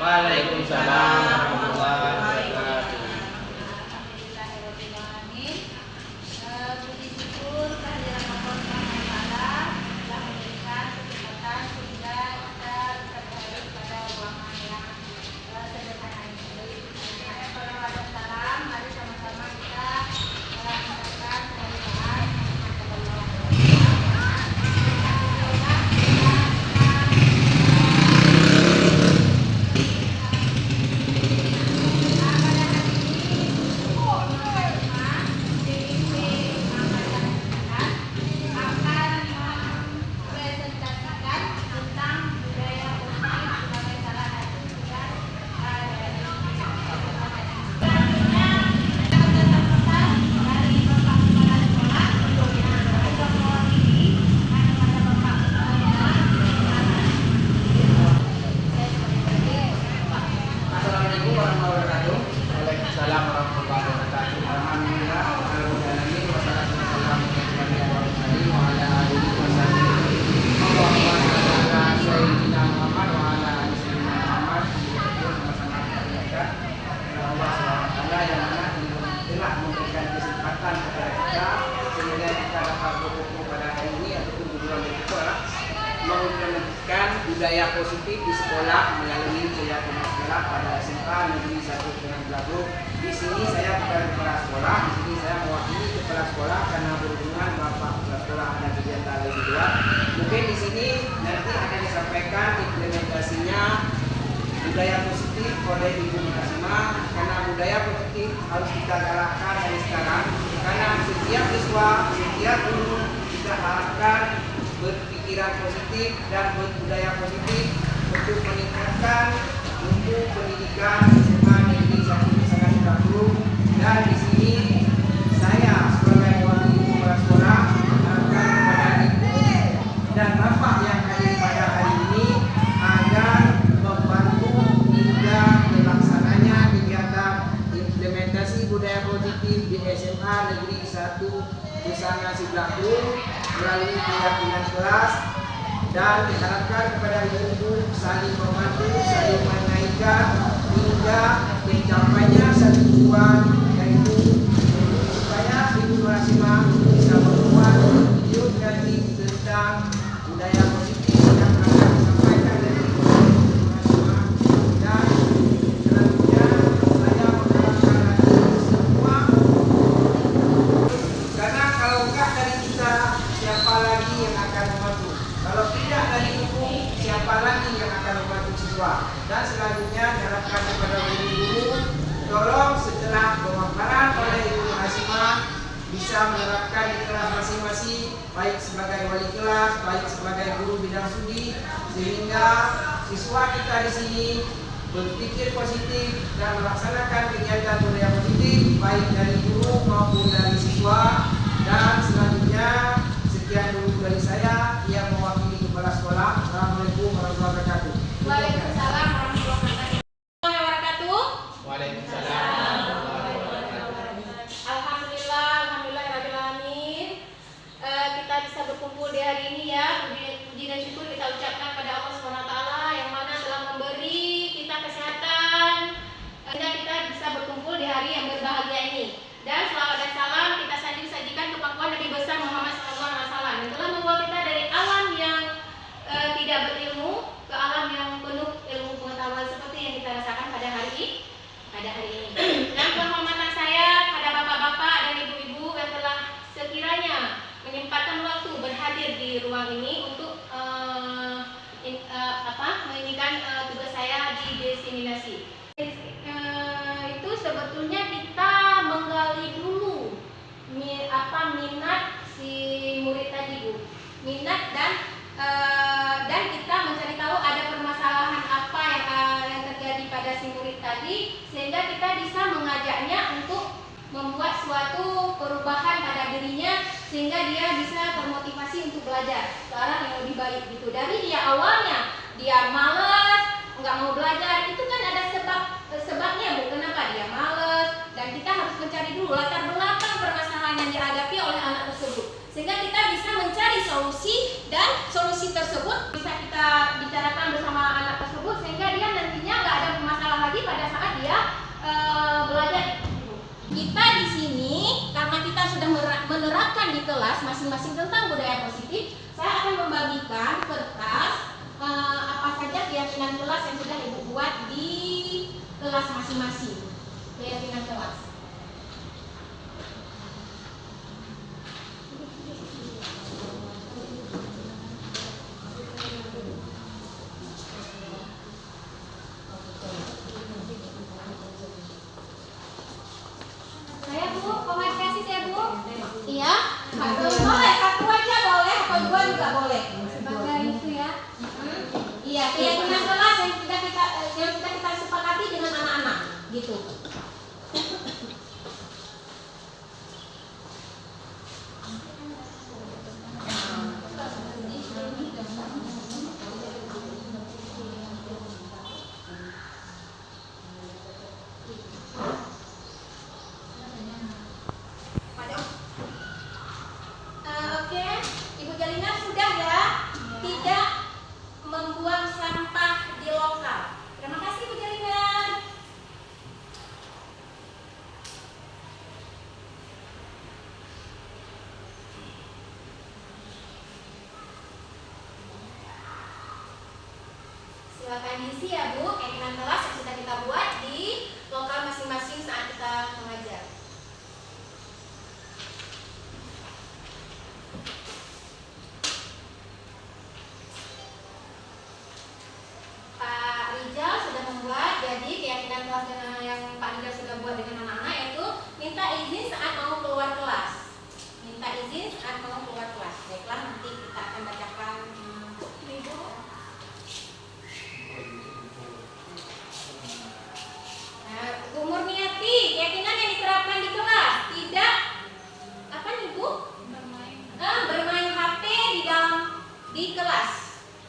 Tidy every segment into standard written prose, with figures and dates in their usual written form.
Waalaikumsalam warahmatullahi wabarakatuh. Alhamdulillahirobbilalamin. Puji syukur kehadiran Allah Subhanahu wa taala telah memberikan kesempatan sehingga kita bisa berada pada ruangan yang sederhana ini. Salawat dan salam, mari sama-sama kita mengucapkan kemuliaan kepada Allah. Assalamualaikum warahmatullahi wabarakatuh. Waalaikumsalam warahmatullahi wabarakatuh. Alhamdulillah, rabbil alamin, wassalatu wassalamu ala alihi wa sahbihi. Allahumma shalli ala sayyidina Muhammad wa ala ali sayyidina Muhammad. Sama-sama kita lihatkan Allah SWT yang mana telah memberikan kesempatan kepada kita sehingga kita dapat berkumpul pada hari ini ataupun tujuan berikutnya mengimplementasikan budaya positif di sekolah melalui kegiatan sekolah pada SMA Negeri 1 Tenang Belagu. Di sini saya bukan kepala sekolah, di sini saya mewakili kepala sekolah karena berhubungan bapak kepala sekolah ada kegiatan lain juga. Mungkin di sini nanti akan disampaikan implementasinya budaya positif oleh Ibu Mukasima, karena budaya positif harus kita galakkan dari sekarang karena setiap siswa, setiap guru kita harapkan berpikiran positif dan berbudaya positif untuk meningkatkan mutu pendidikan SMA Negeri 1 Tenang Belagu. Dan di sini saya sebagai wakil kepala sekolah mengharapkan kepada ibu dan bapak yang hadir pada hari ini agar membantu hingga terlaksananya kegiatan implementasi budaya positif di SMA Negeri 1 Tenang Belagu melalui kegiatan kelas, dan diharapkan kepada ibu-ibu saling membantu, saling menaikkan hingga tercapainya satu tujuan, yaitu supaya Ibu Mukasima bisa membuat video kreatif tentang budaya positif yang akan disampaikan dari Ibu Mukasima. Dan selanjutnya saya mengharapkan lagi semua, karena kalau enggak dari kita, siapa lagi yang akan membantu? Kalau tidak dari ibu, siapa lagi yang akan membantu siswa? Dan selanjutnya diharapkan kepada guru-guru, tolong setelah pemaparan oleh Ibu Mukasima bisa menerapkan di kelas masing-masing, baik sebagai wali kelas, baik sebagai guru bidang studi, sehingga siswa kita di sini berpikir positif dan melaksanakan kegiatan budaya positif baik dari guru maupun dari siswa. Dan selanjutnya sekian dulu dari saya yang mewakili kepala sekolah. Assalamualaikum warahmatullahi wabarakatuh. Waalaikumsalam warahmatullahi wabarakatuh. Waalaikumsalam warahmatullahi wabarakatuh. Alhamdulillahirobbilalamin. Kita bisa berkumpul di hari ini ya. Puji dan syukur kita ucapkan pada Allah Subhanahu wa taala yang mana telah memberi kita kesehatan sehingga kita bisa berkumpul di hari yang berbahagia ini. Dan selawat dan salam kita sajikan ke pangkuan Nabi besar Muhammad SAW yang telah membawa kita dari alam yang tidak berilmu ke alam yang penuh ilmu pengetahuan seperti yang kita rasakan pada hari ini. Dan penghormatan saya pada bapak-bapak dan ibu-ibu yang telah sekiranya menyempatkan waktu berhadir di ruang ini untuk menginginkan tugas saya di diseminasi. Itu sebetulnya kita menggali dulu minat si murid tadi, Bu. Minat dan kita mencari tahu ada permasalahan apa yang terjadi pada si murid tadi, sehingga kita bisa mengajaknya untuk membuat suatu perubahan pada dirinya sehingga dia bisa termotivasi untuk belajar ke arah yang lebih baik gitu. Dari dia awalnya dia malas, nggak mau belajar, itu kan ada sebabnya, Bu, kenapa dia malas, dan kita harus mencari dulu latar belakang permasalahan yang dihadapi oleh anak tersebut sehingga kita bisa mencari solusi, dan solusi tersebut bisa kita bicarakan bersama anak tersebut sehingga dia nantinya nggak ada kelas masing-masing tentang budaya positif, saya akan membagikan kertas apa saja keyakinan kelas yang sudah Ibu buat di kelas masing-masing. Keyakinan kelas. Saya Bu, komunikasi saya Bu. Iya, boleh satu aja boleh, atau dua juga boleh. Sebagai itu ya. Iya, keyakinan kelas yang sudah kita sepakati dengan anak-anak, gitu. Oke, Ibu Jalina sudah ya, tidak membuang sampah di lokal. Terima kasih Ibu Jalina. Silakan diisi ya Bu, keyakinan kelas yang sudah kita buat di lokal masing-masing saat kita mengajar. Pak Rijal sudah membuat, jadi keyakinan kelas yang Pak Rijal sudah buat dengan anak-anak yaitu minta izin saat mau keluar kelas. Minta izin saat mau keluar kelas. Baiklah, nanti kita akan bacakan Ibu. Nah, Bu Murniati, keyakinan yang diterapkan di kelas tidak apa nih Bu? Bermain HP di kelas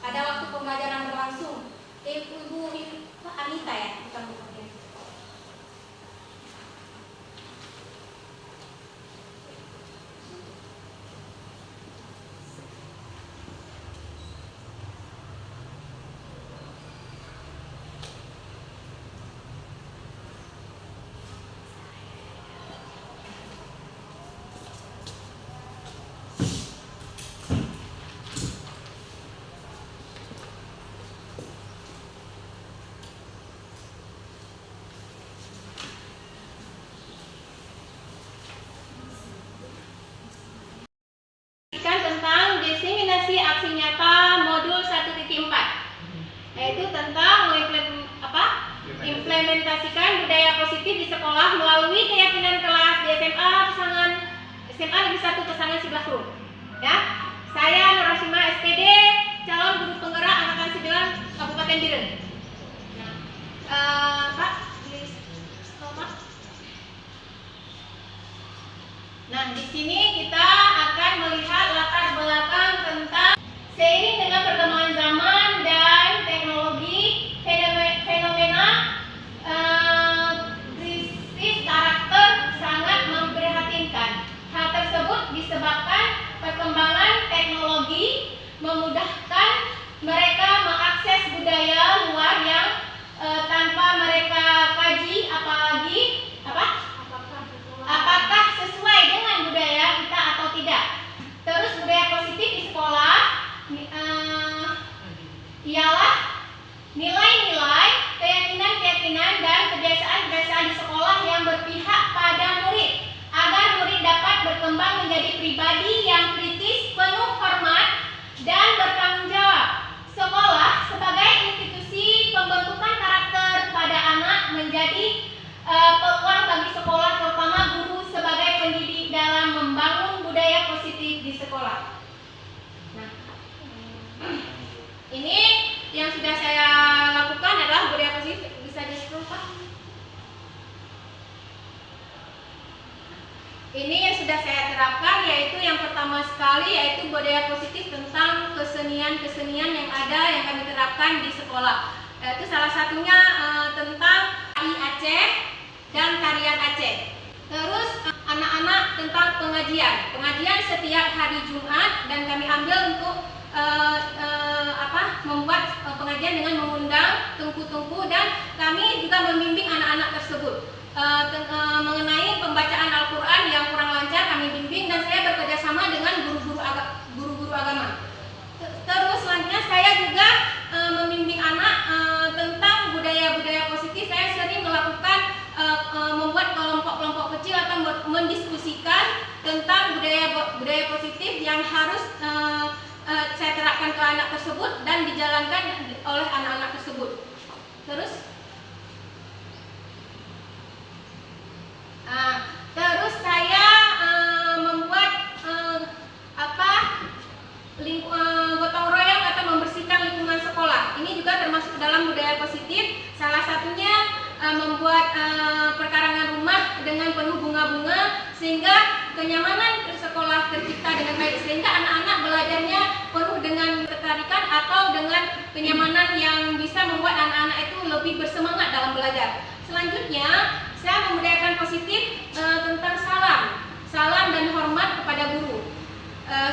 pada waktu pembelajaran berlangsung. Ibu Anita ya, bukan Bu Murniati. Tentang diseminasi aksi nyata modul 1.4, yaitu tentang implementasikan budaya positif di sekolah melalui keyakinan kelas di SMA Negeri 1 Pesangan Cibahrul. Ya, saya Nurasima SPD, calon guru penggerak angkatan 9 Kabupaten Biren. Pak, Pak. Nah, di sini kita akan melihat latar belakang tentang seiring dengan perkembangan zaman dan teknologi, fenomena krisis karakter sangat memprihatinkan. Hal tersebut disebabkan perkembangan teknologi memudahkan mereka mengakses budaya luar yang tanpa mereka kaji, apakah sesuai dengan budaya kita atau tidak. Terus budaya positif di sekolah ialah nilai-nilai, keyakinan-keyakinan dan kebiasaan-kebiasaan di sekolah yang berpihak pada murid agar murid dapat berkembang menjadi pribadi yang kritis, penuh hormat dan bertanggung jawab. Sekolah sebagai institusi pembentukan karakter pada anak menjadi peluang bagi sekolah, terutama guru sebagai pendidik dalam membangun budaya positif di sekolah. Nah, ini yang sudah saya lakukan adalah budaya positif. Bisa di-scroll Pak? Ini yang sudah saya terapkan, yaitu yang pertama sekali yaitu budaya positif tentang kesenian-kesenian yang ada yang kami terapkan di sekolah. Itu salah satunya tentang AI Aceh dan tarian Aceh. Terus anak-anak tentang pengajian setiap hari Jumat, dan kami ambil untuk membuat pengajian dengan mengundang tungku-tungku, dan kami juga membimbing anak-anak tersebut mengenai pembacaan Al-Quran yang kurang lancar. Kami bimbing, dan saya bekerja sama membuat kelompok-kelompok kecil atau mendiskusikan tentang budaya positif yang harus saya terapkan ke anak tersebut dan dijalankan oleh anak-anak tersebut. Terus saya membuat gotong royong atau membersihkan lingkungan sekolah. Ini juga termasuk dalam budaya positif. Salah satunya membuat perkarangan rumah dengan penuh bunga-bunga sehingga kenyamanan sekolah tercipta dengan baik, sehingga anak-anak belajarnya penuh dengan ketertarikan atau dengan kenyamanan yang bisa membuat anak-anak itu lebih bersemangat dalam belajar. Selanjutnya, saya membudayakan positif tentang salam dan hormat kepada guru.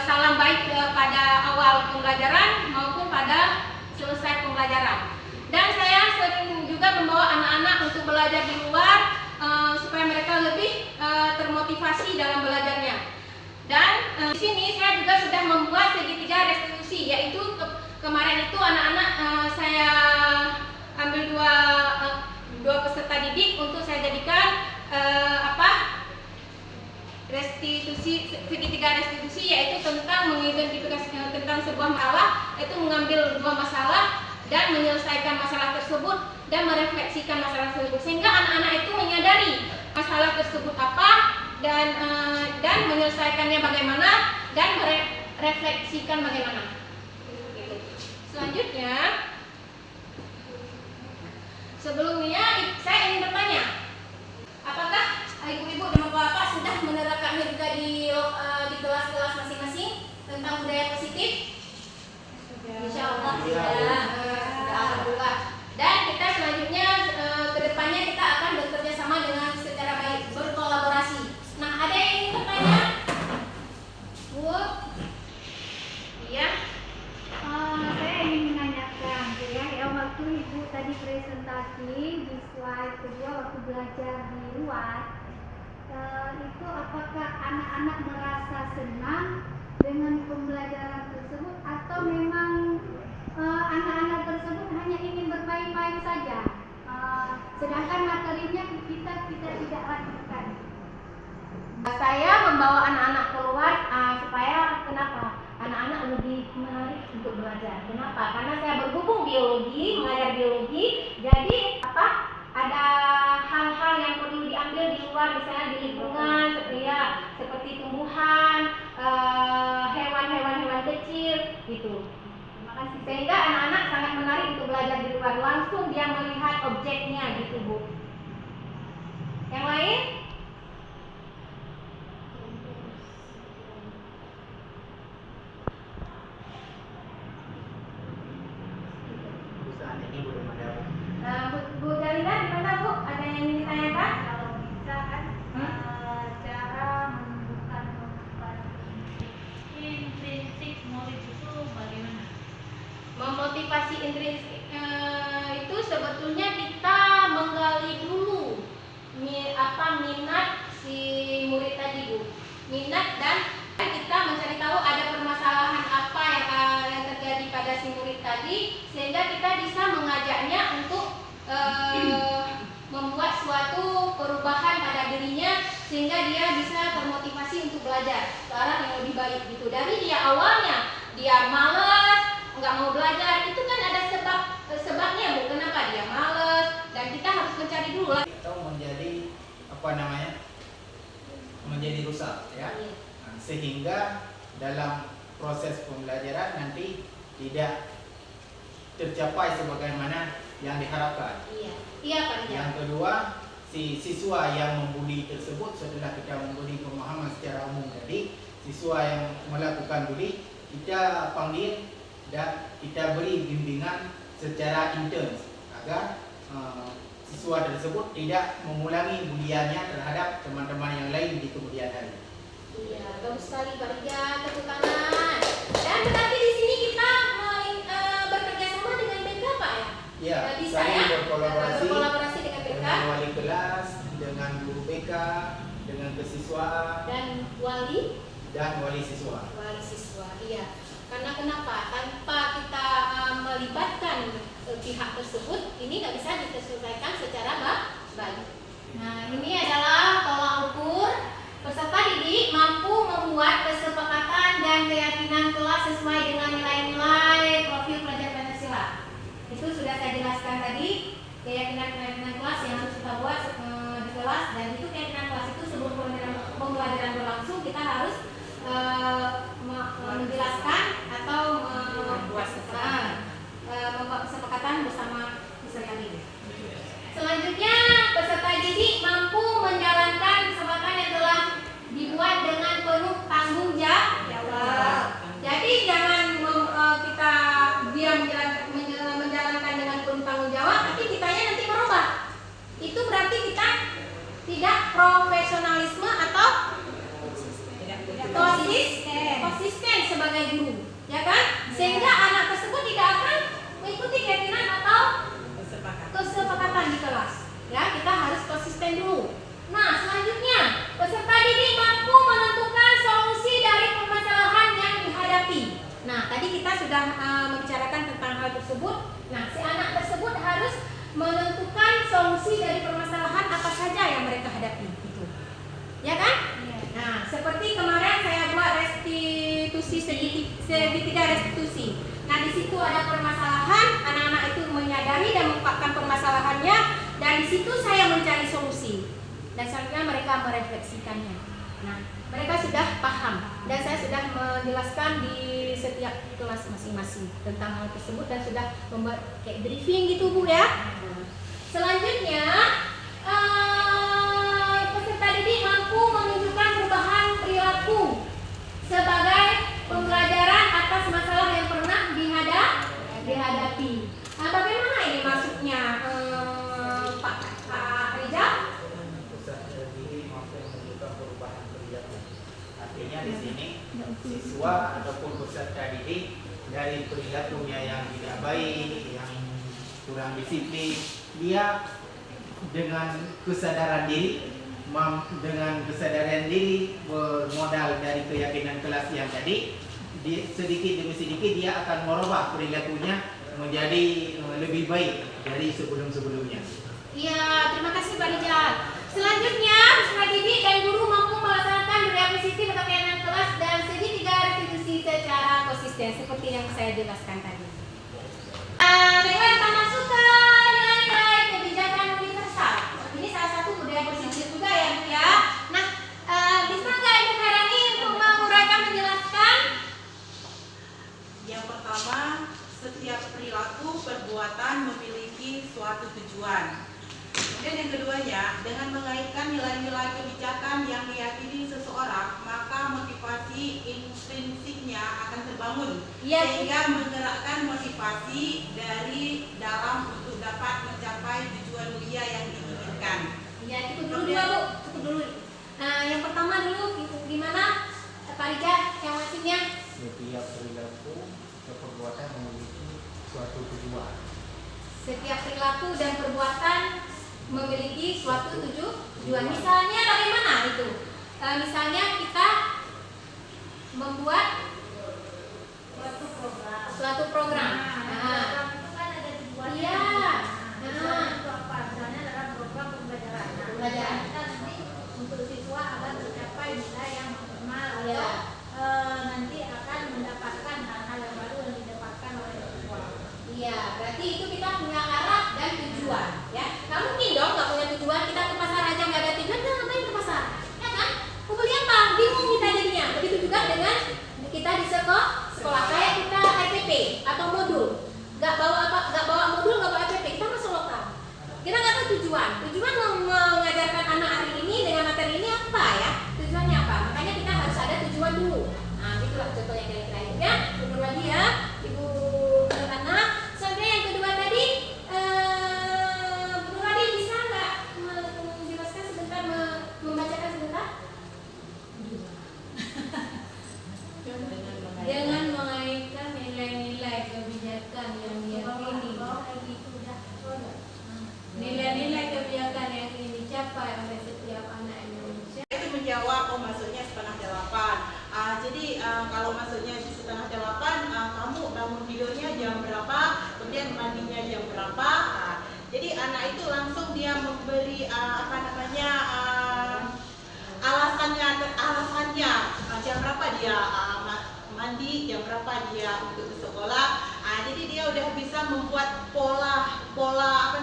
Salam baik pada awal pembelajaran maupun pada selesai pembelajaran. Dan saya sering juga membawa anak-anak untuk belajar di luar supaya mereka lebih termotivasi dalam belajarnya. Dan di sini saya juga sudah membuat segitiga restitusi, yaitu kemarin itu anak-anak saya ambil dua peserta didik untuk saya jadikan segitiga restitusi, yaitu tentang mengidentifikasi tentang sebuah masalah, yaitu mengambil dua masalah dan menyelesaikan masalah tersebut dan merefleksikan masalah tersebut, sehingga anak-anak itu menyadari masalah tersebut apa dan menyelesaikannya bagaimana dan merefleksikan bagaimana. Selanjutnya, sebelumnya saya ingin bertanya, apakah ibu-ibu dan bapak-bapak sudah menerapkannya juga di kelas-kelas masing-masing tentang budaya positif? Insya Allah sudah. Alhamdulillah. Dan kita selanjutnya kedepannya kita akan bekerja sama dengan secara baik, berkolaborasi. Nah, ada yang ingin bertanya? Bu? Iya. Saya ingin menanyakan, ya waktu ibu tadi presentasi di slide kedua waktu belajar di luar, itu apakah anak-anak merasa senang dengan pembelajaran tersebut atau memang anak-anak tersebut hanya ingin bermain-main saja, sedangkan materinya kita tidak lanjutkan? Saya membawa anak-anak keluar supaya kenapa? Anak-anak lebih menarik untuk belajar. Kenapa? Karena saya berhubung biologi, mengajar biologi, jadi ada hal-hal yang perlu diambil di luar, misalnya di lingkungan, seperti tumbuhan, hewan-hewan kecil, gitu. Terima kasih. Sehingga anak-anak sangat menarik untuk belajar di luar, langsung dia melihat objeknya, gitu Bu. Yang lain? Bu Dalina, gimana Bu? Ada yang ingin ditanyakan? Kalau bisa kan cara menumbuhkan motivasi intrinsik knowledge itu bagaimana? Memotivasi intrinsik itu sebetulnya kita menggali dulu minat si murid tadi Bu. Minat, dan kita mencari tahu ada permasalahan apa yang terjadi pada si murid tadi, sehingga kita bisa mengajaknya untuk membuat suatu perubahan pada dirinya sehingga dia bisa termotivasi untuk belajar ke arah yang lebih baik gitu. Dari dia awalnya dia malas, nggak mau belajar, itu kan ada sebabnya Bu, kenapa dia malas, dan kita harus mencari dulu lah. Atau menjadi rusak ya. Nah, sehingga dalam proses pembelajaran nanti tidak tercapai sebagaimana yang diharapkan. Iya Pak. Yang kedua, si siswa yang membuli tersebut, setelah kita memberi pemahaman secara umum tadi, siswa yang melakukan bully kita panggil dan kita beri bimbingan secara intens agar siswa tersebut tidak mengulangi buliannya terhadap teman-teman yang lain di kemudian hari. Iya, bagus sekali Pak Rija, tepuk tangan. Dan berarti di sini kita bekerja sama dengan BK Pak ya? Ya, bisa saling ya? berkolaborasi dengan BK, dengan wali kelas, dengan guru BK, dengan kesiswaan dan wali siswa. Wali siswa, iya. Karena kenapa? Tanpa kita melibatkan pihak tersebut, ini nggak bisa diselesaikan secara baik. Nah, ini adalah tolak ukur. Peserta didik mampu membuat kesepakatan dan keyakinan kelas sesuai dengan nilai-nilai profil pelajar Pancasila. Itu sudah saya jelaskan tadi, keyakinan kelas yang harus kita buat di kelas, dan itu keyakinan kelas itu sebelum pembelajaran berlangsung kita harus menjelaskan atau membuat kesepakatan bersama peserta didik. Selanjutnya, peserta didik mampu menjalankan kesepakatan yang telah dibuat dengan penuh tanggung jawab. Jadi jangan kita diam menjalankan dengan penuh tanggung jawab, tapi kitanya nanti merubah. Itu berarti kita tidak profesionalisme atau konsisten sebagai guru, ya kan? Sehingga anak tersebut tidak akan mengikuti keyakinan atau kesepakatan di kelas. Ya, kita harus konsisten dulu. Nah, selanjutnya, peserta didik mampu menentukan solusi dari permasalahan yang dihadapi. Nah, tadi kita sudah membicarakan tentang hal tersebut. Nah, si anak tersebut harus menentukan solusi dari permasalahan apa saja yang mereka hadapi. Gitu. Ya kan? Nah, seperti kemarin saya buat restitusi segitiga restitusi. Nah, di situ ada permasalahan, anak-anak itu menyadari dan mengungkapkan permasalahannya, dan di situ saya mencari solusi. Dan selanjutnya mereka merefleksikannya. Nah, mereka sudah paham, dan saya sudah menjelaskan di setiap kelas masing-masing tentang hal tersebut dan sudah membuat kayak briefing gitu, Bu, ya. Selanjutnya, peserta didik mampu menunjukkan perubahan perilaku sebagai pembelajaran atas masalah yang pernah dihadapi. Nah, bagaimana ini maksudnya, Pak Rizal? Peserta didik mampu menunjukkan perubahan perilaku. Artinya di sini siswa ataupun peserta didik dari perilakunya yang tidak baik, yang kurang disiplin, dia dengan kesadaran diri bermodal dari keyakinan kelas yang tadi, sedikit demi sedikit dia akan merubah perilakunya menjadi lebih baik dari sebelum-sebelumnya. Iya, terima kasih Pak Rijal. Selanjutnya, peserta didik dan guru mampu melaksanakan beberapa sistem atau keyakinan kelas dan segitiga restitusi secara konsisten seperti yang saya jelaskan tadi. Mereka kita masuk ke nilai-nilai kebijakan universal. Ini salah satu budaya berpikir juga ya, Bu, ya. Nah, bisa nggak Ibu Karani untuk menguraikan menjelaskan? Yang pertama, setiap perilaku perbuatan memiliki suatu tujuan. Kemudian yang keduanya, dengan mengaitkan nilai-nilai kebijakan yang diyakini seseorang, maka motivasi intrinsiknya akan terbangun, Iya. sehingga menggerakkan motivasi dari dalam untuk dapat mencapai tujuan mulia yang diinginkan. Ya, cukup dulu Bu, cukup dulu. Nah, yang pertama dulu gimana Pak Rijal yang masingnya? Setiap perilaku atau perbuatan memiliki suatu tujuan. Setiap perilaku dan perbuatan memiliki suatu tujuan. Misalnya bagaimana itu? Misalnya kita membuat suatu program. Program itu kan ada tujuannya. Iya. Tujuan itu apa? Misalnya dalam program pembelajaran. Nah, Pembelajaran. kita nanti untuk siswa agar mencapai nilai yang maksimal Iya. atau nanti akan mendapatkan hal-hal yang baru yang didapatkan oleh siswa. Iya, berarti itu kita punya arah dan tujuan, ya. Nggak mungkin dong nggak punya tujuan. Kita ke pasar aja nggak ada tujuan, kita ngapain ke pasar? Ya kan? Mau beli apa? Bingung kita jadinya. Begitu juga dengan kita di sekolah. Kayak kita RPP atau modul. Nggak bawa modul, nggak bawa RPP. Kita masuk lokal. Kita nggak tahu tujuan. Tujuan mengajarkan anak hari ini dengan materi ini apa ya? Tujuannya apa? Makanya kita harus ada tujuan dulu. Nah, itulah contohnya kira-kira itu ya. Benar lagi ya, Ibu anak. Sampai yang kedua tadi, Bu Radi bisa nggak menjelaskan sebentar, membacakan sebentar? Dengan mengaitkan nilai-nilai kebijakan yang diyakini. Nilai-nilai kebijakan yang ingin dicapai oleh setiap anak Indonesia. Itu menjawab, oh masuknya 7:30. Jadi kalau masuknya 7:30, kamu bangun tidurnya jam berapa, kemudian mandinya jam berapa. Jadi anak itu langsung dia memberi dia mandi, jam berapa dia untuk ke sekolah. Jadi dia udah bisa membuat pola pola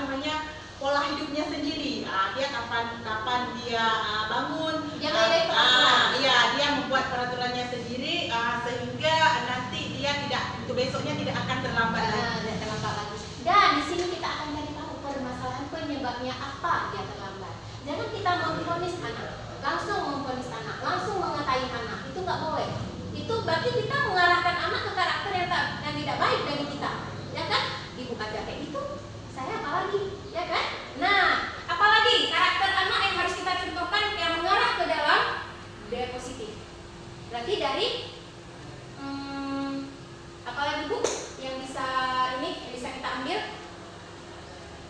hidupnya sendiri. Dia kapan dia bangun. Dia membuat peraturannya sendiri sehingga nanti dia untuk besoknya tidak akan terlambat lagi. Dan di sini kita akan cari tahu permasalahan penyebabnya apa dia terlambat. Jangan kita memvonis anak, langsung mengatain anak. Itu nggak boleh. Itu berarti kita mengarahkan anak ke karakter yang tidak baik dari kita, ya kan? Ibu aja kayak gitu, saya apalagi, ya kan? Nah, apalagi karakter anak yang harus kita contohkan yang mengarah ke dalam budaya positif. Berarti dari apalagi Bu yang bisa kita ambil?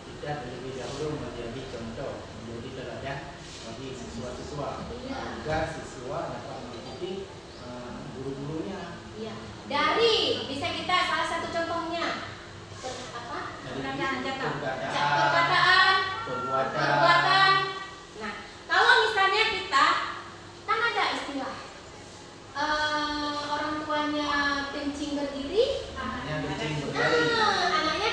Kita terlebih dahulu menjadi contoh, menjadi teladan bagi siswa-siswa agar siswa dapat mengikuti guru-gurunya. Iya. Dari bisa kita salah satu contohnya perkataan, perbuatan. Nah, kalau misalnya kita kan ada istilah orang tuanya kencing berdiri, anaknya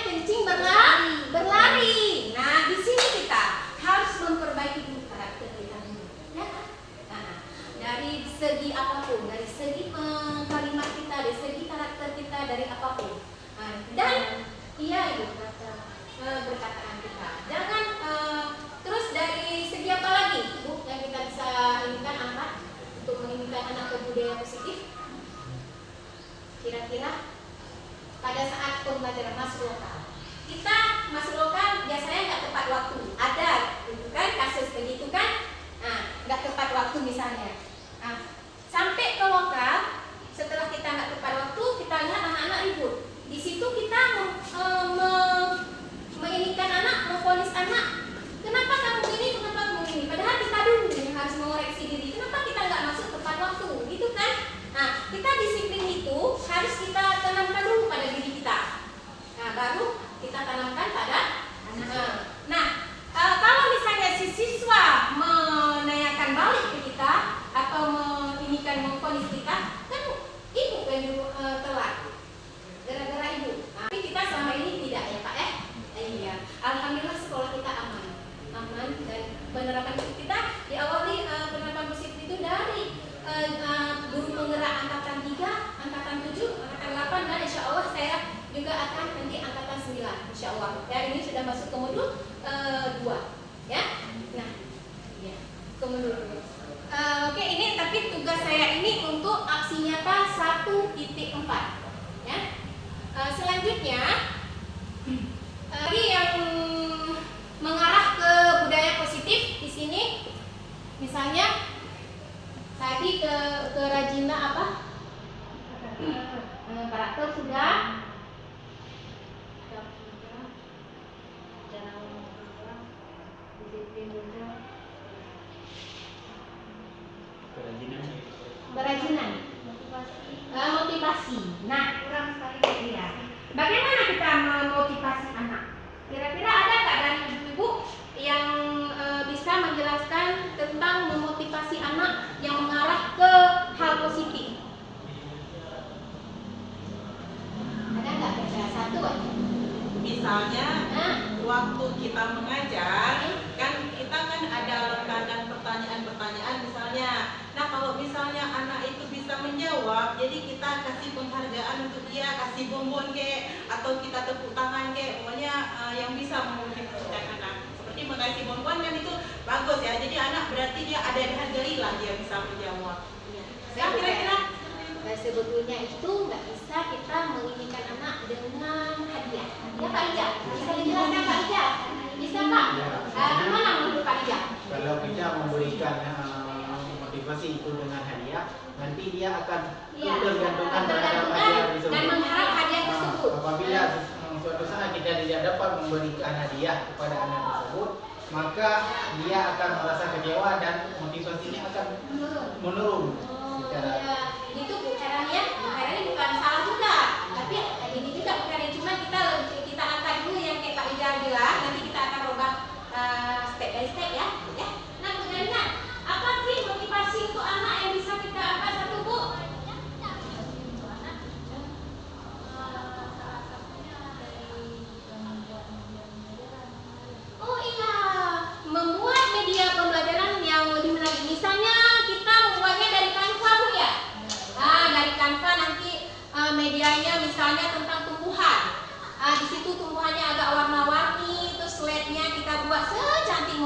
kencing berlari. Nah, di sini kita harus memperbaiki dulu karakter kita dulu, ya kan? Nah, dari segi apapun, dari segi kalimat kita, dari segi karakter kita, dari apapun. Dan iya Ibu, berkataan kita. Jangan terus dari segi apa lagi Bu yang kita bisa inginkan anak untuk menginginkan anak ke budaya positif? Kira-kira pada saat pembelajaran masuk lokal, kita masuk lokal biasanya nggak tepat waktu. Ada, gitu kan, kasus begitu kan? Nah, nggak tepat waktu misalnya. Nah, sampai ke lokal, setelah kita nggak tepat waktu, kita lihat anak-anak ribut. Di situ kita menginginkan anak, memvonis anak. Kenapa kamu ini? Kenapa kamu ini? Padahal kita dulu yang harus mengoreksi diri. Kenapa kita nggak masuk tepat waktu? Gitu kan? Nah, kita disiplin itu harus kita tanamkan dulu pada diri kita. Nah, baru kita tanamkan pada anak. Nah, kalau misalnya si siswa menanyakan balik ke kita atau memvonis kita, kan ibu yang telat. Gara-gara ibu. Nah, tapi kita selama ini tidak ya Pak ya? Iya. Alhamdulillah sekolah kita aman dan penerapan kita diawali penerapan positif itu dari guru penggerak angkatan 3, angkatan 7, angkatan 8 dan insya Allah saya juga akan nanti angkatan 9 insya Allah. Dan ini sudah masuk ke modul 2 ya. Nah, ya, ke modul 2. Oke, ini tapi tugas saya ini untuk aksi nyata 1.4 ya. Selanjutnya tadi yang mengarah ke budaya positif di sini misalnya tadi ke kerajinan apa? Karakter sudah. Kerajinan. Motivasi. Nah, kurang sekali ya. Bagaimana kita memotivasi anak? Kira-kira ada nggak dari ibu-ibu yang bisa menjelaskan tentang memotivasi anak yang mengarah ke hal positif? Ada nggak? Ada satu aja. Misalnya, waktu kita mengajar, kan kita ada rekanan pertanyaan-pertanyaan misalnya. Nah, kalau misalnya anak itu bisa menjawab, jadi kita kasih penghargaan untuk dia, kasih bonbon atau kita tepuk tangan pokoknya yang bisa memotivasi anak. Seperti mengasih bonbon kan itu bagus ya. Jadi anak berarti dia ada dihargai lah dia bisa menjawab. Ya, kira-kira. Sebetulnya itu nggak bisa kita menginginkan anak dengan hadiah. Ya Pak Ija, bisa dijelaskan Pak Ija? Bisa Pak? Gimana menurut Pak Ija? Kalau kita memberikan motivasi itu dengan hadiah, nanti dia akan tergantungkan terhadap hadiah tersebut. Dan mengharap hadiah tersebut. Apabila suatu saat kita tidak dapat memberikan hadiah kepada anak tersebut, maka dia akan merasa kecewa dan motivasinya akan menurun. Itu Bu caranya bukan salah juga, tapi ini juga bukan cuma kita angkat dulu yang kayak Pak Ija bilang, nanti kita akan ubah step by step ya. Nah, kemudian apa sih motivasi untuk anak yang bisa kita angkat satu Bu?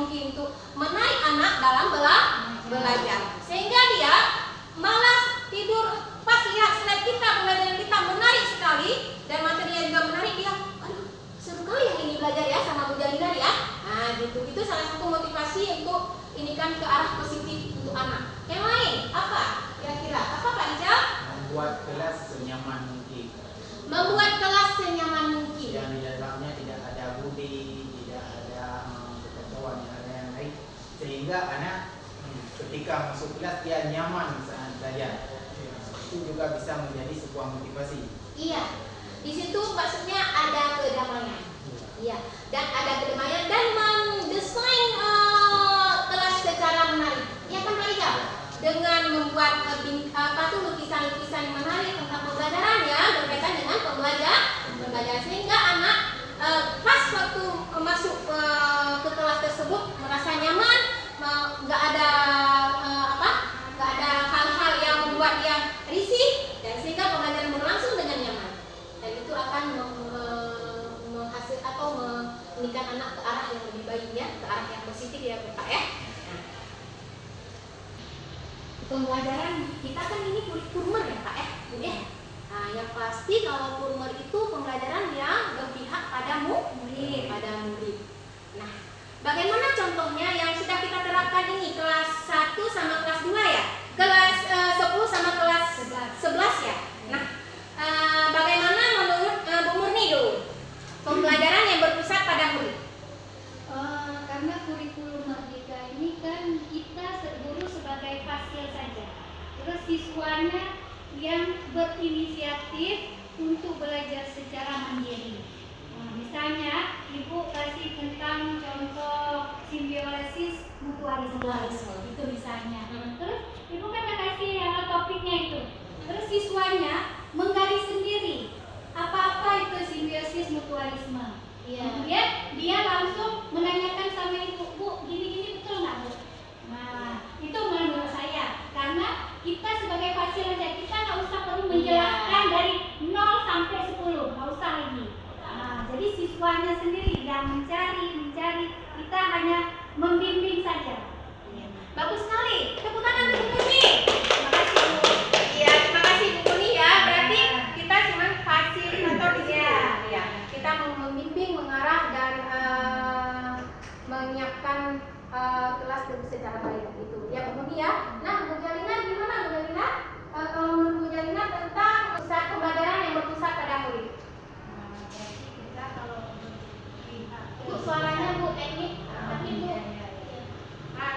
mungkin untuk menarik anak dalam belajar, sehingga dia malas tidur. Pas lihat slide kita, pembelajaran kita menarik sekali dan materinya juga menarik, dia aduh seru kali yang ini belajar ya sama Bu Jalina ya. Nah gitu, itu salah satu motivasi untuk ini kan ke arah positif untuk anak. Yang lain apa kira-kira, apa Pak Ijal? Membuat kelas senyaman mungkin. Membuat kelas senyaman mungkin. Yang di dalamnya tidak ada bully, tidak ada kekacauan, tidak ada yang lain, sehingga anak ketika masuk kelas dia nyaman saat belajar. Itu juga bisa menjadi sebuah motivasi. Iya, di situ maksudnya ada kedamaian. Iya, dan ada kedamaian dan mendesain kelas secara menarik. Iya kan Pak Ijal? Dengan membuat lukisan-lukisan yang menarik tentang pembelajaran ya, berkaitan dengan pembelajaran, sehingga anak pas waktu masuk ke kelas tersebut merasa nyaman, nggak ada hal-hal yang membuat dia risih, dan sehingga pembelajaran berlangsung dengan nyaman, dan itu akan menghasil atau meningkatkan anak ke arah yang lebih baik ya, ke arah yang positif ya Pak ya. Pembelajaran kita kan ini kurmer ya Pak Bu ya. Nah yang pasti kalau kurmer itu pembelajaran yang berpihak pada murid. Nah bagaimana contohnya yang sudah kita terapkan ini kelas 1 sama kelas 2 ya, kelas 10 sama kelas 11 ya. Nah bagaimana menurut Bu Murni dulu pembelajaran yang berpusat pada murid? Karena kurikulum Merdeka ini kan kita guru sebagai fasil saja, terus siswanya yang berinisiatif untuk belajar secara mandiri. Misalnya Ibu kasih tentang contoh simbiosis mutualisme itu misalnya. Terus Ibu kan kasih topiknya itu, terus siswanya menggali sendiri apa itu simbiosis mutualisme. Kemudian dia langsung menanyakan sama Ibu, Bu, gini-gini betul nggak Bu? Nah, itu menurut saya, karena kita sebagai fasil aja, kita nggak usah perlu menjelaskan dari 0 sampai 10, nggak usah lagi. Nah, jadi siswanya sendiri yang mencari, kita hanya membimbing saja. Bagus sekali, tepuk tangan untuk Bu Murni. Terima kasih Bu. Iya, terima kasih Bu Murni ya. Berarti kita cuma fasilitator di sini. Ya, kita membimbing, mengarah dan menyiapkan kelas secara baik itu. Ya Bu Murni ya. Nah Bu Jalina gimana Bu Jalina? Kalau menurut Bu Jalina tentang pusat pembelajaran yang berpusat pada murid. Jadi kita kalau Bu suaranya Bu teknik, tapi Bu.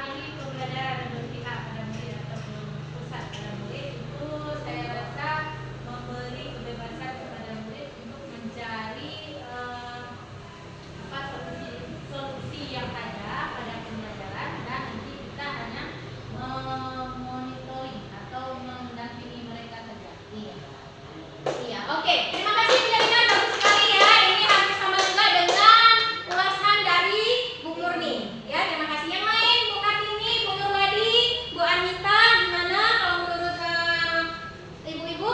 Ini pembelajaran yang berpihak pada murid atau pusat pada murid itu saya rasa memberi kebebasan kepada murid untuk mencari solusi yang ada pada pembelajaran, dan nanti kita hanya memonitoring atau mendampingi mereka saja. Iya, oke. Terima kasih Bu Jalina, bagus sekali ya. Ini hampir sama juga dengan ulasan dari Bu Murni. Ya, terima kasih. Yang lain, Bu Kartini, Bu Nurmadi, Bu Anita, gimana kalau menurut ibu-ibu?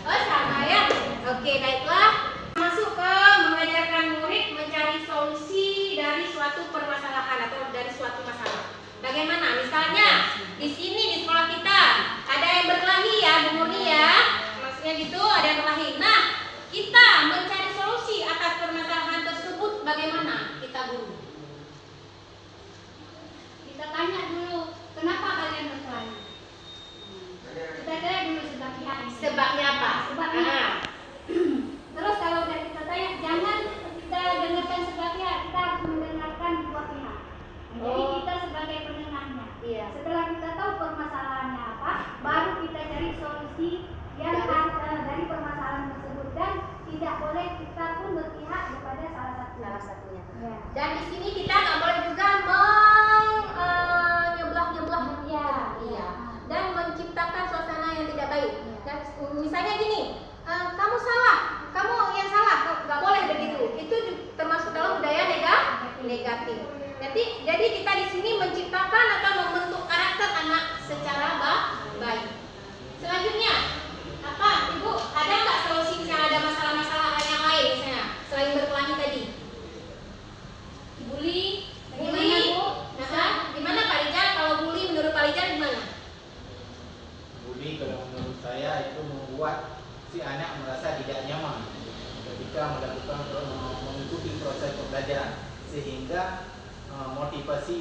Oh, sama ya. Oke, baiklah. Masuk ke mengajarkan murid mencari solusi dari suatu permasalahan atau dari suatu masalah. Bagaimana? Misalnya di sini di sekolah kita ada yang berkelahi ya Bu Murni ya, maksudnya gitu ada yang berkelahi. Nah kita mencari solusi atas permasalahan tersebut bagaimana kita guru? kita tanya dulu, kenapa kalian berkelahi? Kita tanya dulu Sebabnya apa? Sebabnya. Ah. Terus kalau udah kita tanya, jangan kita dengarkan sebabnya, kita harus mendengarkan dua pihak. Jadi Oh. kita sebagai pendengarnya. Iya. Setelah kita tahu permasalahannya apa, baru kita cari solusi yang dari permasalahan tersebut, dan tidak boleh kita pun berpihak kepada salah satunya. Ya. Dan di sini kita nggak boleh juga menyebelah-nyebelah Iya. dan menciptakan suasana yang tidak baik. Dan misalnya gini, kamu salah, kamu yang salah, nggak boleh begitu. Itu termasuk dalam budaya negatif. Jadi kita di sini menciptakan atau membentuk karakter anak secara baik. Selanjutnya, apa Ibu? Ada nggak solusi misalnya ada masalah-masalah yang lain misalnya selain berkelahi tadi? merasa tidak nyaman ketika melakukan mengikuti proses pembelajaran, sehingga motivasi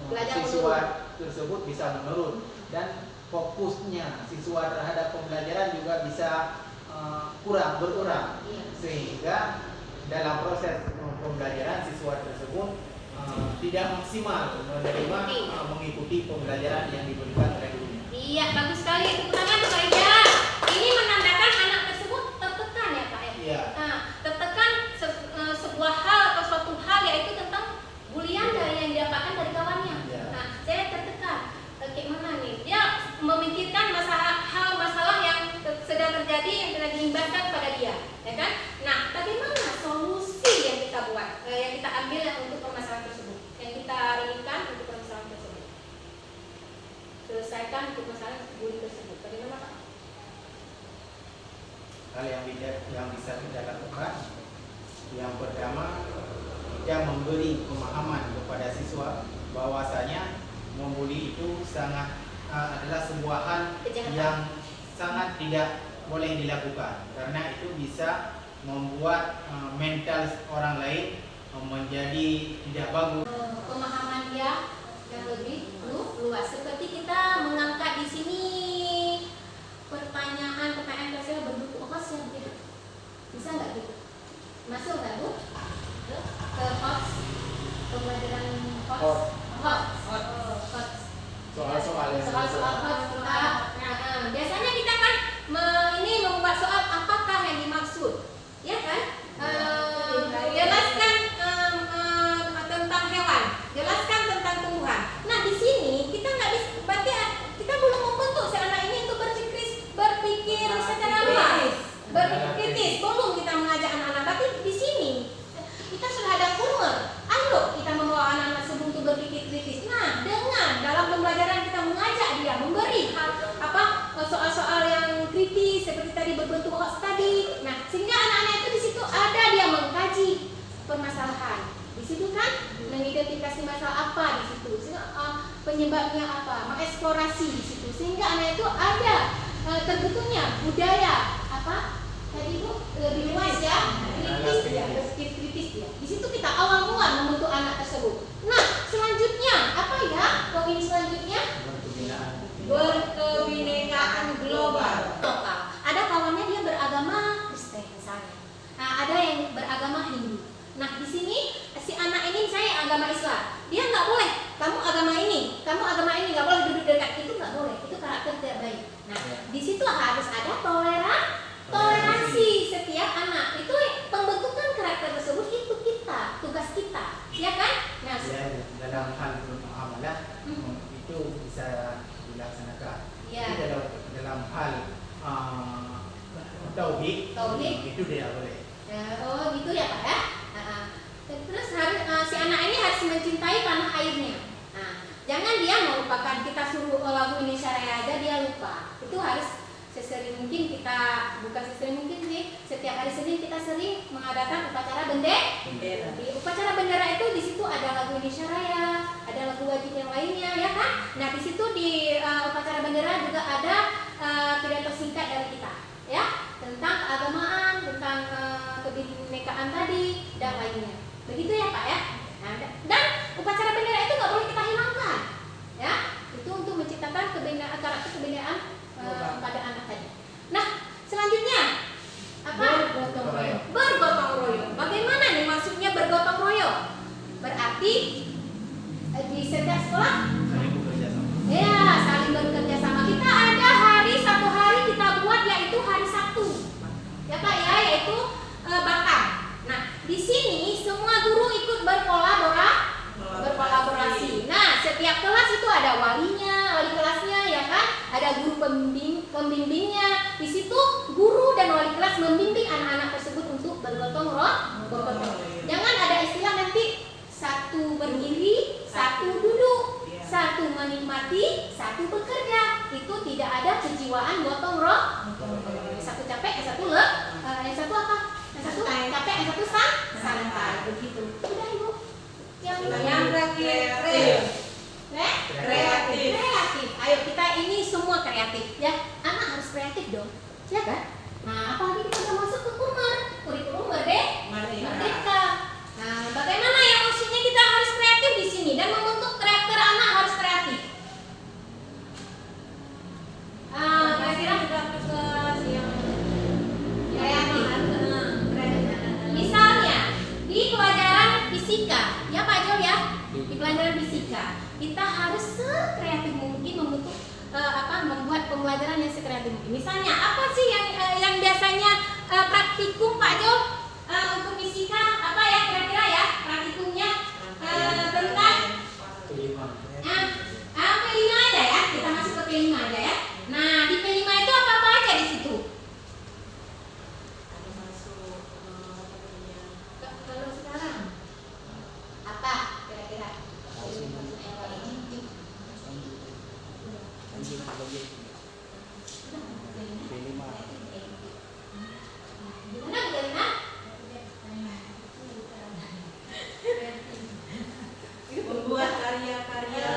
Belajar siswa tersebut bisa menurun dan fokusnya siswa terhadap pembelajaran juga bisa berkurang, Iya. sehingga dalam proses pembelajaran siswa tersebut tidak maksimal menerima mengikuti pembelajaran yang diberikan oleh gurunya. Iya, bagus sekali. Tepuk tangan Pak Ija. Ini menandakan anak tersebut tertekan ya Pak ya. Iya. Nah, tertekan sebuah hal atau suatu hal yaitu tentang bulian yang didapatkan dari kawannya. Iya. Nah, saya tertekan. Kayak mana nih? Dia memikirkan masalah yang sedang terjadi yang telah diimbaskan pada dia, ya kan? Nah, bagaimana solusi yang kita buat, yang kita ambil untuk permasalahan tersebut, yang kita ringankan untuk permasalahan tersebut, selesaikan untuk masalah bully tersebut. Bagaimana Pak? Hal yang bisa kita lakukan, yang pertama kita memberi pemahaman kepada siswa bahwasanya membuli itu adalah sebuah hal Kejahatan. yang sangat tidak boleh dilakukan, karena itu bisa membuat mental orang lain menjadi tidak bagus. Pemahaman dia yang lebih luas. Seperti kita mengangkat di sini pertanyaan saya berbentuk host ya, gitu. Bisa nggak gitu? Masuk nggak Bu? Ke host pembelajaran host. Soal-soal yang Soal-soal host kita. Biasanya kita kan membuat soal apakah yang dimaksud, ya kan? Jelaskan tentang hewan, jelaskan tentang tumbuhan. Nah di sini kita nggak bisa, berarti kita belum membentuk si anak ini untuk berpikir secara luas, berpikir kritis. Belum kita mengajak anak-anak. Berarti di sini kita sudah ada former. Ayo kita membawa anak-anak sebelum untuk berpikir kritis. Nah dengan dalam pembelajaran kita mengajak dia memberi soal-soal yang kritis seperti tadi berbentuk hoax tadi. Nah sehingga anak-anak itu di situ ada dia mengkaji permasalahan. Di situ kan mengidentifikasi masalah apa di situ, penyebabnya apa, mengeksplorasi di situ, sehingga anak itu ada terbentuknya budaya apa tadi itu lebih luas ya, kritis ya, berpikir kritis ya. Di situ kita awal mula membentuk anak tersebut. Nah selanjutnya apa ya poin selanjutnya? Berkebinekaan global. Lokal. Ada kawannya dia beragama Kristen misalnya. Nah, ada yang beragama Hindu. Nah, di sini si anak ini saya agama Islam. Dia nggak boleh. Kamu agama ini nggak boleh duduk dekat. Itu nggak boleh. Itu karakter tidak baik. Nah, di situ harus ada toleransi setiap anak. Itu pembentukan karakter tersebut itu tugas kita, ya kan? Nah, dalam hal bermuamalah itu bisa dilaksanakan. Ya. Dalam hal tauhid itu tidak boleh. Oh gitu ya Pak ya. Terus harus si anak ini harus mencintai tanah airnya. Nah, jangan dia melupakan, kita suruh lagu ini syariah aja dia lupa. Itu harus sesering mungkin kita, bukan sesering mungkin sih, setiap hari Senin kita sering mengadakan upacara bendera. Di upacara bendera itu di situ ada lagu ini syariah, ada lagu wajib yang lainnya ya kan. Nah di situ di upacara bendera juga ada pidato singkat dari kita ya tentang keagamaan, tentang kebinekaan tadi dan lainnya. Begitu ya Pak ya. Nah, dan upacara bendera itu nggak boleh kita hilangkan ya. Itu untuk menciptakan karakter kebinekaan pada anak tadi. Nah selanjutnya apa? Bergotong royong. Bagaimana nih maksudnya bergotong royong? Berarti di setiap sekolah Saling bekerja sama. ya saling bekerja sama. Kita ada satu hari kita buat yaitu hari Sabtu ya Pak ya, yaitu Batam. Nah di sini semua guru ikut berkolaborasi. Nah setiap kelas itu ada wali kelasnya ya kan, ada guru pembimbingnya. Di situ guru dan wali kelas membimbing anak-anak tersebut untuk bergotong royong. Jangan ada istilah nanti satu berdiri, satu duduk, satu menikmati, satu bekerja. Itu tidak ada kejiwaan gotong royong. Satu capek, yang satu yang satu apa? Yang satu capek, yang satu santai. Begitu. Udah Ibu. Yang kreatif. Ayo kita ini semua kreatif ya. Anak harus kreatif dong. Ya kan? Nah, apalagi kita udah masuk ke kurikulum merdeka. Nah, bagaimana ya maksudnya kita harus kreatif di sini dan membentuk karakter anak harus kreatif. Kira-kira juga tugas yang kreatif. Misalnya di pelajaran fisika, ya Pak Jo ya, di pelajaran fisika kita harus sekreatif mungkin membentuk membuat pembelajaran yang sekreatif mungkin. Misalnya apa sih yang biasanya praktikum Pak Jo untuk fisika apa ya kira-kira ya praktikumnya tentang P5 aja ya, kita masuk ke P5 aja ya. Nah di P5 itu apa aja di situ? Ada masuk Kalau sekarang apa kira-kira? Gimana Bukalina? membuat karya-karya,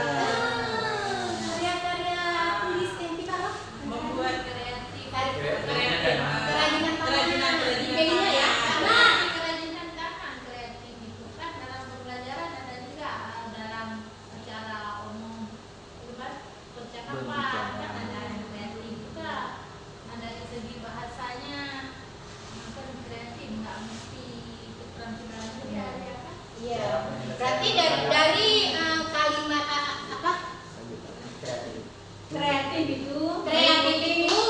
Karya-karya tulis yang kita loh. membuat Kerajinan di P5 ya. Karena kerajinan tangan kreatif itu kan dalam pembelajaran ada juga dalam secara umum percakapan kan ada yang kreatif juga, ada dari segi bahasanya kan kreatif nggak mesti keterampilan juga ya kan. iya. Berarti dari kalimat apa? Kreatif itu Kreatif itu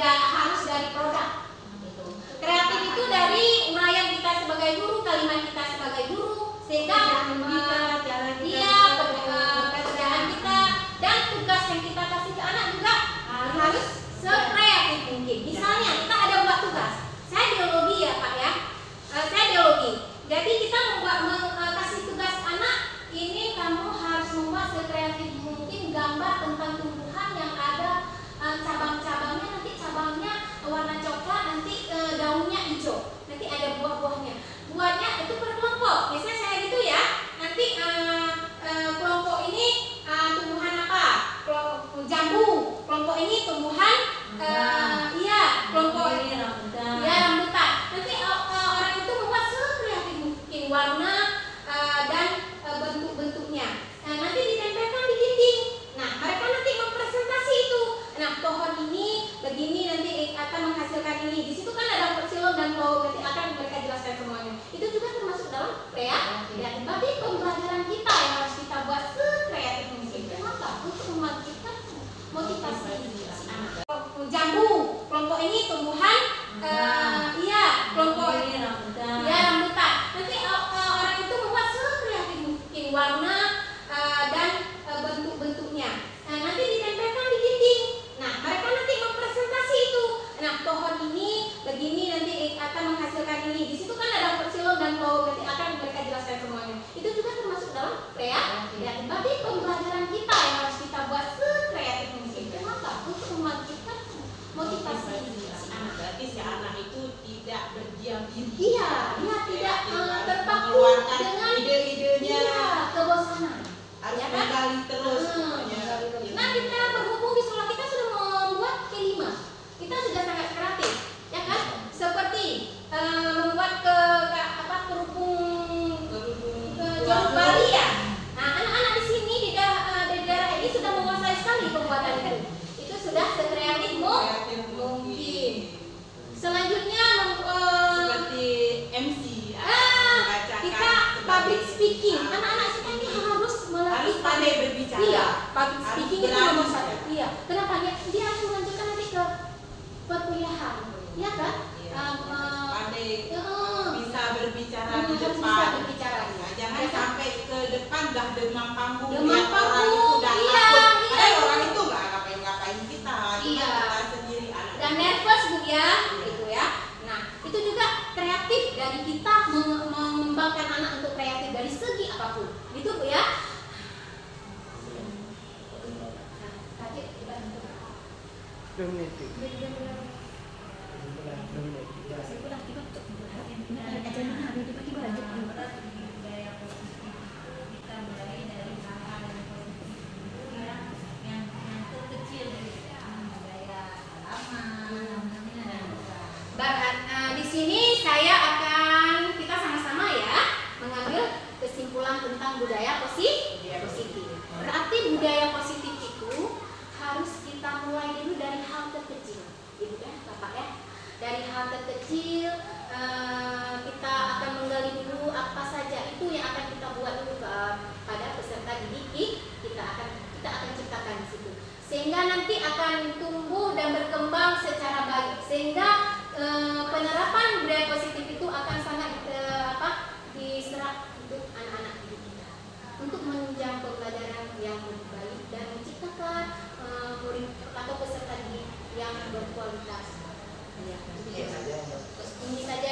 harus dari produk. Gitu. Kreatif itu dari uraian kita sebagai guru, kalimat kita sebagai guru, sehingga pekerjaan kita dan tugas yang kita kasih ke anak juga harus sekreatif mungkin. Misalnya kita ada buat tugas, saya biologi ya Pak ya, saya biologi. Jadi kita kasih tugas anak ini kamu harus membuat sekreatif mungkin gambar tentang tumbuhan yang ada cabang-cabangnya, nanti cabangnya warna coklat, nanti daunnya hijau, nanti ada buah-buahnya. Buahnya itu per kelompok. Biasanya saya gitu ya. Nanti kelompok ini tumbuhan apa? Jambu. Kelompok ini tumbuhan kelompok ini rambutan. Nanti orang itu membuat sekreatif mungkin warna dan bentuk-bentuknya. Nanti ditempelkan di dinding. Nah, mereka nanti mempresentasi itu. Nah, pohon ini begini nanti akan menghasilkan ini. Di situ kan ada silom dan flow, nanti akan mereka jelaskan semuanya. Itu juga termasuk dalam kreatif. Tapi pembelajaran kita yang harus kita buat sekreatif mungkin. Kenapa? Untuk membangkitkan motivasi si anak. Jambu, kelompok ini tumbuhan, kelompok ini rambutan. Nanti orang itu membuat sekreatif mungkin warna dan bentuk-bentuknya. Nah, nanti ditempelkan di dinding. Nah, mereka nanti mempresentasi itu. Nah, pohon ini begini nanti akan menghasilkan ini. Di situ kan ada silom dan flow, nanti akan mereka jelaskan semuanya. Itu juga termasuk dalam kreatif. Tapi pembelajaran kita yang harus kita buat sekreatif mungkin. Kenapa? Untuk membangkitkan motivasi si anak. berarti si anak itu tidak berdiam diri. Iya, dia tidak terpaku mengeluarkan dengan ide-idenya, kebosanan. harus Ya kan? menggali terus. Nah, kita berhubung di sekolah kita sudah membuat P5. Kita sudah sangat kreatif, ya kan? Seperti membuat kerupung jeruk Bali ya. Nah, anak-anak di sini di daerah ini sudah menguasai sekali pembuatan itu. Itu sudah sekreatif mungkin. Selanjutnya seperti MC, kita public speaking. Anak-anak sekarang ini harus melatih harus pandai berbicara. Iya, public speaking itu berani nomor satu. bicara. Iya. Kenapa? Dia harus melanjutkan nanti ke perkuliahan, ya kan? Pandai bisa berbicara di harus bisa depan. berbicara. Nah, jangan Ya kan? sampai ke depan dah demam panggung. Demam lihat orang panggung, itu dah iya, takut. iya. Padahal orang itu nggak ngapain kita. Cuma Iya. kita sendiri anak. Dan nervous Bu ya, gitu ya. Nah, itu juga kreatif dari kita mengembangkan anak untuk kreatif dari segi apapun. Gitu Bu ya. Gaya positif itu kita mulai dari hal-hal yang positif itu yang terkecil dari gaya halaman, itu yang akan kita buat dulu pada peserta didik kita akan ciptakan di situ, sehingga nanti akan tumbuh dan berkembang secara baik, sehingga penerapan budaya positif itu akan sangat diserap untuk anak-anak didik kita untuk menunjang pembelajaran yang lebih baik dan menciptakan murid atau peserta didik yang berkualitas. Ya, ini saja